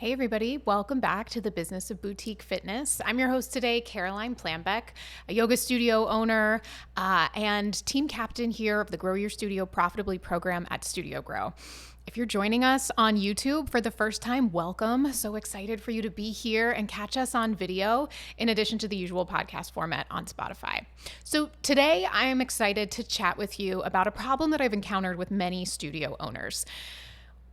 Hey everybody, welcome back to the Business of Boutique Fitness. I'm your host today, Caroline Planbeck, a yoga studio owner and team captain here of the Grow Your Studio Profitably program at Studio Grow. If you're joining us on YouTube for the first time, welcome. So excited for you to be here and catch us on video in addition to the usual podcast format on Spotify. So today I am excited to chat with you about a problem that I've encountered with many studio owners.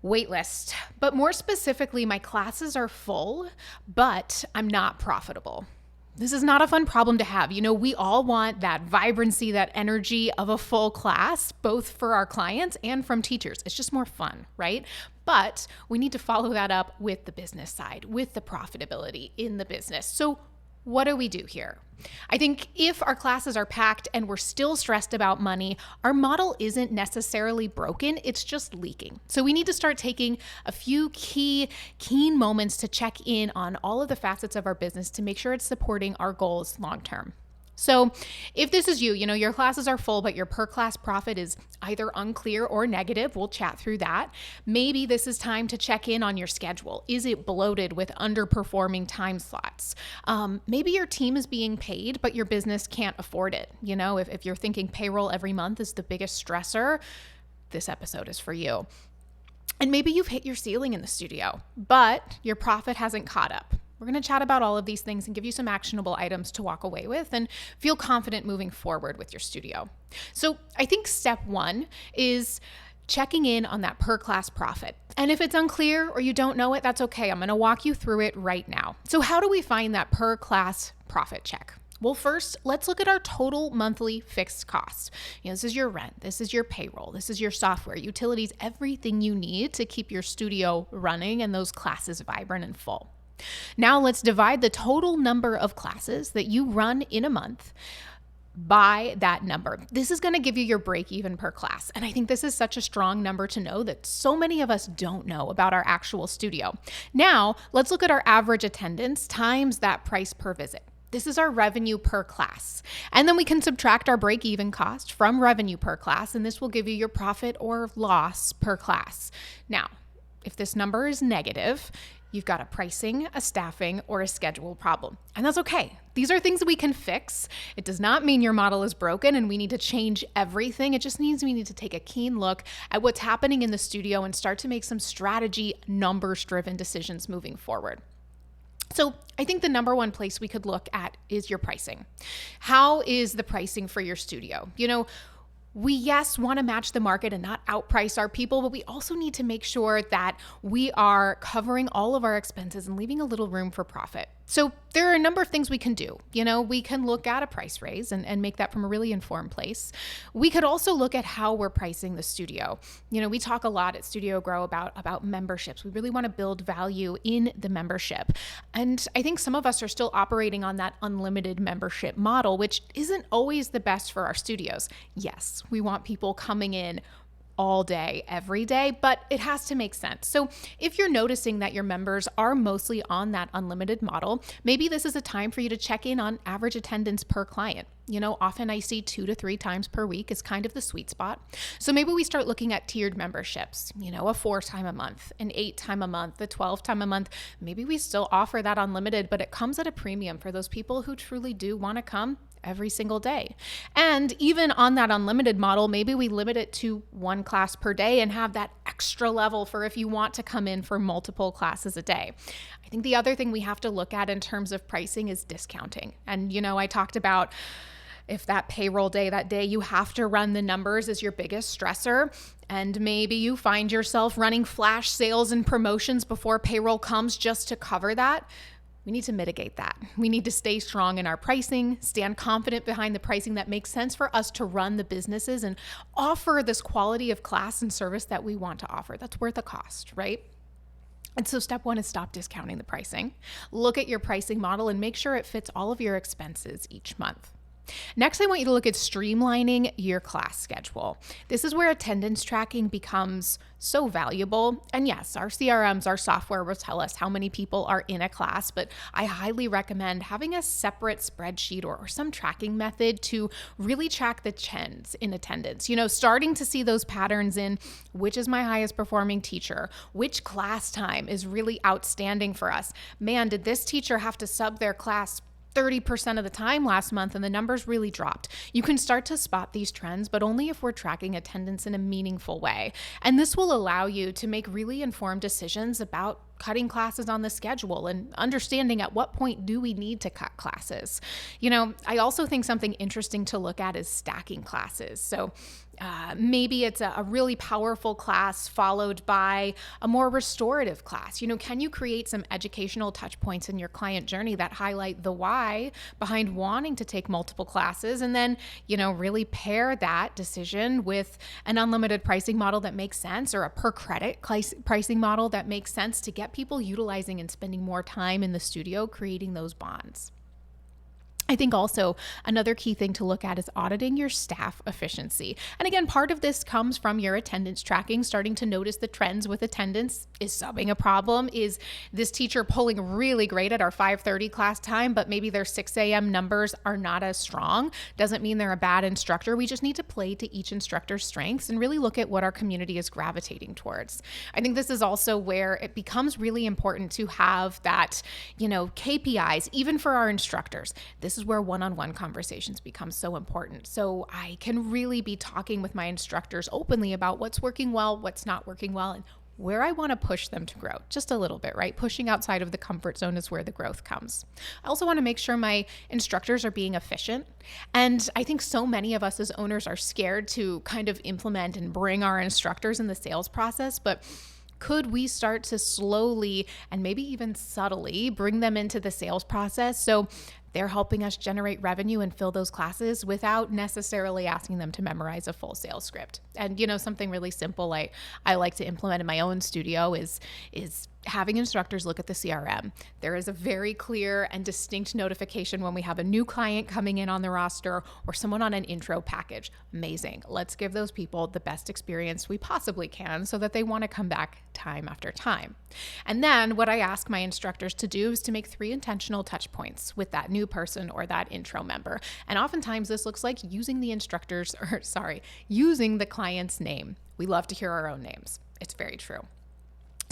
Waitlist, but more specifically, my classes are full, but I'm not profitable. This is not a fun problem to have. You know, we all want that vibrancy, that energy of a full class, both for our clients and from teachers. It's just more fun, right? But we need to follow that up with the business side, with the profitability in the business. So what do we do here? I think if our classes are packed and we're still stressed about money, our model isn't necessarily broken, it's just leaking. So we need to start taking a few keen moments to check in on all of the facets of our business to make sure it's supporting our goals long term. So if this is you, your classes are full, but your per class profit is either unclear or negative, we'll chat through that. Maybe this is time to check in on your schedule. Is it bloated with underperforming time slots? Maybe your team is being paid, but your business can't afford it. If you're thinking payroll every month is the biggest stressor, this episode is for you. And maybe you've hit your ceiling in the studio, but your profit hasn't caught up. We're going to chat about all of these things and give you some actionable items to walk away with and feel confident moving forward with your studio. So I think step one is checking in on that per class profit. And if it's unclear or you don't know it, that's okay. I'm going to walk you through it right now. So how do we find that per class profit check? Well, first, let's look at our total monthly fixed costs. This is your rent, this is your payroll, this is your software, utilities, everything you need to keep your studio running and those classes vibrant and full. Now let's divide the total number of classes that you run in a month by that number. This is going to give you your break even per class. And I think this is such a strong number to know that so many of us don't know about our actual studio. Now let's look at our average attendance times that price per visit. This is our revenue per class. And then we can subtract our break-even cost from revenue per class, and this will give you your profit or loss per class. Now, if this number is negative, you've got a pricing, a staffing, or a schedule problem. And that's okay. These are things that we can fix. It does not mean your model is broken and we need to change everything. It just means we need to take a keen look at what's happening in the studio and start to make some strategy, numbers-driven decisions moving forward. So I think the number one place we could look at is your pricing. How is the pricing for your studio? We, want to match the market and not outprice our people, but we also need to make sure that we are covering all of our expenses and leaving a little room for profit. So there are a number of things we can do. We can look at a price raise and make that from a really informed place. We could also look at how we're pricing the studio. We talk a lot at Studio Grow about memberships. We really want to build value in the membership. And I think some of us are still operating on that unlimited membership model, which isn't always the best for our studios. Yes, we want people coming in all day, every day, but it has to make sense. So if you're noticing that your members are mostly on that unlimited model, maybe this is a time for you to check in on average attendance per client. Often I see 2 to 3 times per week is kind of the sweet spot. So maybe we start looking at tiered memberships, a 4 time a month, an 8 time a month, a 12 time a month. Maybe we still offer that unlimited, but it comes at a premium for those people who truly do want to come every single day. And even on that unlimited model, maybe we limit it to 1 class per day and have that extra level for if you want to come in for multiple classes a day. I think the other thing we have to look at in terms of pricing is discounting. And, I talked about if that payroll day, that day you have to run the numbers is your biggest stressor, and maybe you find yourself running flash sales and promotions before payroll comes just to cover that. We need to mitigate that. We need to stay strong in our pricing, stand confident behind the pricing that makes sense for us to run the businesses and offer this quality of class and service that we want to offer. That's worth a cost, right? And so step one is stop discounting the pricing. Look at your pricing model and make sure it fits all of your expenses each month. Next, I want you to look at streamlining your class schedule. This is where attendance tracking becomes so valuable. And yes, our CRMs, our software will tell us how many people are in a class, but I highly recommend having a separate spreadsheet or some tracking method to really track the trends in attendance. Starting to see those patterns in which is my highest performing teacher, which class time is really outstanding for us. Man, did this teacher have to sub their class 30% of the time last month and the numbers really dropped. You can start to spot these trends, but only if we're tracking attendance in a meaningful way. And this will allow you to make really informed decisions about cutting classes on the schedule and understanding at what point do we need to cut classes. I also think something interesting to look at is stacking classes. So maybe it's a really powerful class followed by a more restorative class. Can you create some educational touch points in your client journey that highlight the why behind wanting to take multiple classes, and then, really pair that decision with an unlimited pricing model that makes sense, or a per credit pricing model that makes sense to get people utilizing and spending more time in the studio creating those bonds. I think also another key thing to look at is auditing your staff efficiency. And again, part of this comes from your attendance tracking, starting to notice the trends with attendance. Is subbing a problem? Is this teacher pulling really great at our 5:30 class time, but maybe their 6 a.m. numbers are not as strong? Doesn't mean they're a bad instructor. We just need to play to each instructor's strengths and really look at what our community is gravitating towards. I think this is also where it becomes really important to have that, KPIs, even for our instructors. This is where one-on-one conversations become so important. So I can really be talking with my instructors openly about what's working well, what's not working well, and where I want to push them to grow just a little bit, right? Pushing outside of the comfort zone is where the growth comes. I also want to make sure my instructors are being efficient. And I think so many of us as owners are scared to kind of implement and bring our instructors in the sales process, but could we start to slowly and maybe even subtly bring them into the sales process so they're helping us generate revenue and fill those classes without necessarily asking them to memorize a full sales script? And something really simple I like to implement in my own studio is having instructors look at the CRM. There is a very clear and distinct notification when we have a new client coming in on the roster or someone on an intro package. Amazing. Let's give those people the best experience we possibly can so that they want to come back time after time. And then what I ask my instructors to do is to make 3 intentional touch points with that new person or that intro member. And oftentimes this looks like using the client's name. We love to hear our own names. It's very true.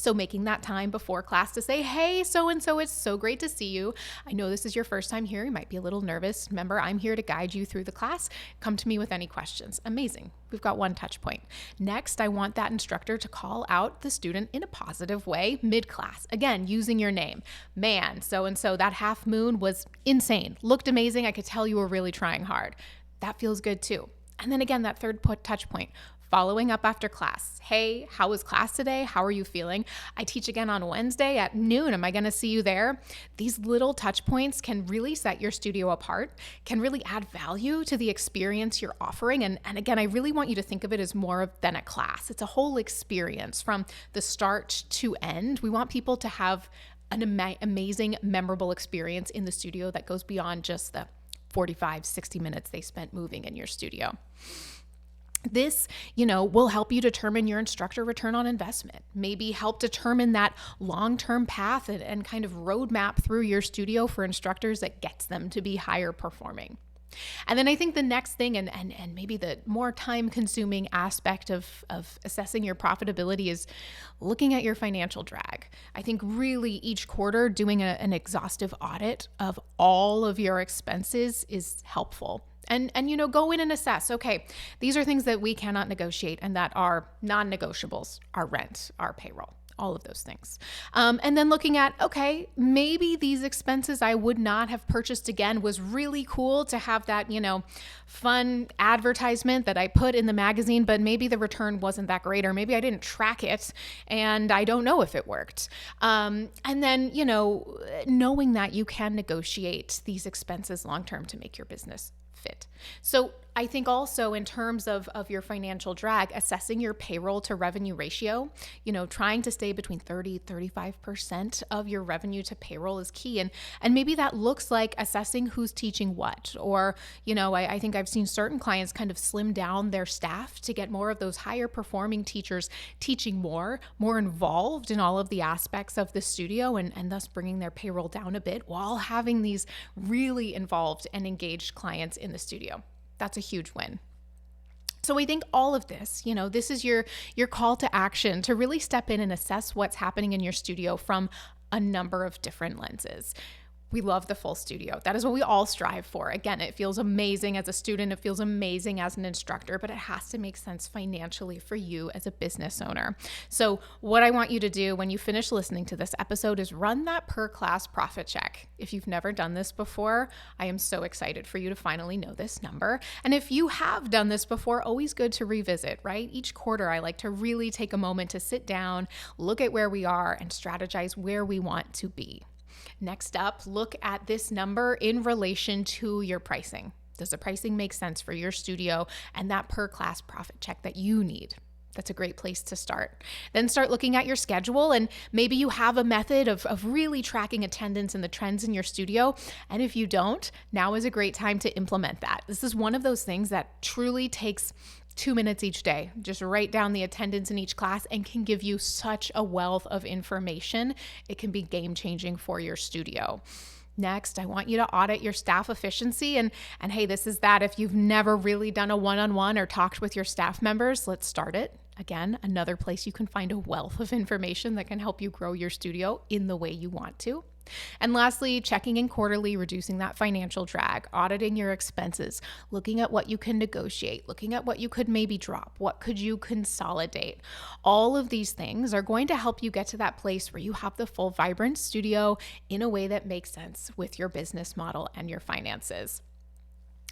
So making that time before class to say, hey, so-and-so, it's so great to see you. I know this is your first time here. You might be a little nervous. Remember, I'm here to guide you through the class. Come to me with any questions. Amazing. We've got one touch point. Next, I want that instructor to call out the student in a positive way mid-class. Again, using your name. Man, so-and-so, that half moon was insane. Looked amazing. I could tell you were really trying hard. That feels good too. And then again, that third touch point. Following up after class. Hey, how was class today? How are you feeling? I teach again on Wednesday at noon. Am I going to see you there? These little touch points can really set your studio apart, can really add value to the experience you're offering. And again, I really want you to think of it as more than a class. It's a whole experience from the start to end. We want people to have an amazing, memorable experience in the studio that goes beyond just the 45, 60 minutes they spent moving in your studio. This, will help you determine your instructor return on investment, maybe help determine that long-term path and kind of roadmap through your studio for instructors that gets them to be higher performing. And then I think the next thing and maybe the more time-consuming aspect of assessing your profitability is looking at your financial drag. I think really each quarter doing an exhaustive audit of all of your expenses is helpful. And go in and assess, okay, these are things that we cannot negotiate and that are non-negotiables, our rent, our payroll, all of those things. And then looking at, okay, maybe these expenses I would not have purchased again. Was really cool to have that, fun advertisement that I put in the magazine, but maybe the return wasn't that great, or maybe I didn't track it and I don't know if it worked. And then, knowing that you can negotiate these expenses long-term to make your business fit. So I think also in terms of your financial drag, assessing your payroll to revenue ratio, trying to stay between 30-35% of your revenue to payroll is key. And maybe that looks like assessing who's teaching what, or, I think I've seen certain clients kind of slim down their staff to get more of those higher performing teachers teaching more involved in all of the aspects of the studio, and thus bringing their payroll down a bit while having these really involved and engaged clients in the studio. That's a huge win. So I think all of this, this is your call to action to really step in and assess what's happening in your studio from a number of different lenses. We love the full studio. That is what we all strive for. Again, it feels amazing as a student. It feels amazing as an instructor, but it has to make sense financially for you as a business owner. So what I want you to do when you finish listening to this episode is run that per class profit check. If you've never done this before, I am so excited for you to finally know this number. And if you have done this before, always good to revisit, right? Each quarter, I like to really take a moment to sit down, look at where we are, and strategize where we want to be. Next up, look at this number in relation to your pricing. Does the pricing make sense for your studio and that per class profit check that you need? That's a great place to start. Then start looking at your schedule, and maybe you have a method of really tracking attendance and the trends in your studio. And if you don't, now is a great time to implement that. This is one of those things that truly takes 2 minutes each day. Just write down the attendance in each class and can give you such a wealth of information. It can be game-changing for your studio. Next, I want you to audit your staff efficiency. And hey, this is that. If you've never really done a one-on-one or talked with your staff members, let's start it. Again, another place you can find a wealth of information that can help you grow your studio in the way you want to. And lastly, checking in quarterly, reducing that financial drag, auditing your expenses, looking at what you can negotiate, looking at what you could maybe drop, what could you consolidate. All of these things are going to help you get to that place where you have the full vibrant studio in a way that makes sense with your business model and your finances.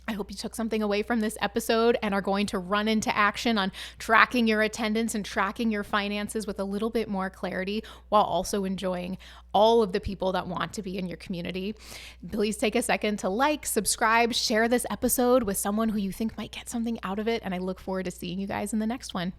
I hope you took something away from this episode and are going to run into action on tracking your attendance and tracking your finances with a little bit more clarity while also enjoying all of the people that want to be in your community. Please take a second to like, subscribe, share this episode with someone who you think might get something out of it, and I look forward to seeing you guys in the next one.